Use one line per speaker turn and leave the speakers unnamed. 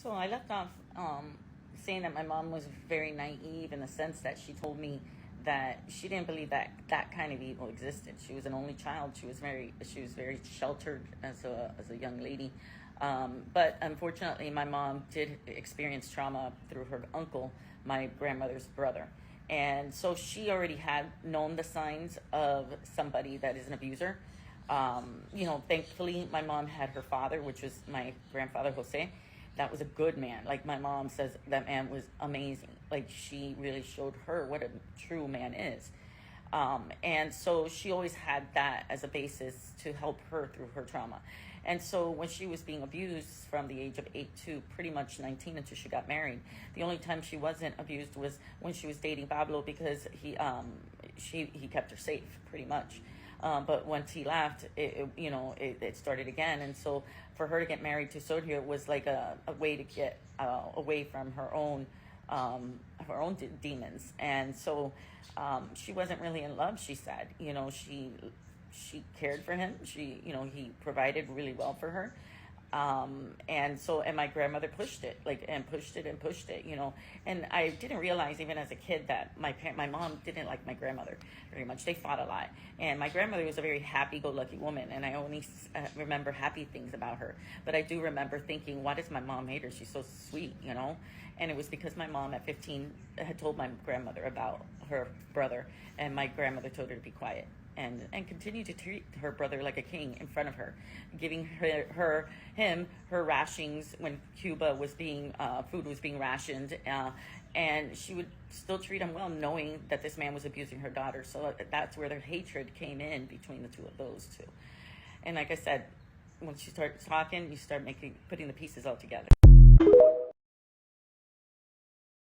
So I left off saying that my mom was very naive in the sense that she told me that she didn't believe that that kind of evil existed. She was an only child. She was very sheltered as a young lady. But unfortunately, my mom did experience trauma through her uncle, my grandmother's brother. And so she already had known the signs of somebody that is an abuser. Thankfully, my mom had her father, which was my grandfather, Jose. That was a good man. Like my mom says, that man was amazing. Like she really showed her what a true man is. And so she always had that as a basis to help her through her trauma. And so when she was being abused from the age of 8 to pretty much 19 until she got married, the only time she wasn't abused was when she was dating Pablo because he kept her safe pretty much. But once he left, it started again. And so for her to get married to Sergio was like a way to get away from her own demons. And so she wasn't really in love, she said. She cared for him. He provided really well for her. And my grandmother pushed it, pushed it, and I didn't realize even as a kid that my mom didn't like my grandmother very much. They fought a lot, and my grandmother was a very happy-go-lucky woman, and I only remember happy things about her. But I do remember thinking, why does my mom hate her? She's so sweet, And it was because my mom at 15 had told my grandmother about her brother, and my grandmother told her to be quiet. And continued to treat her brother like a king in front of her, giving him her rations when Cuba was food was being rationed, and she would still treat him well, knowing that this man was abusing her daughter. So that's where the hatred came in between the two of those two. And like I said, once you start talking, you start putting the pieces all together.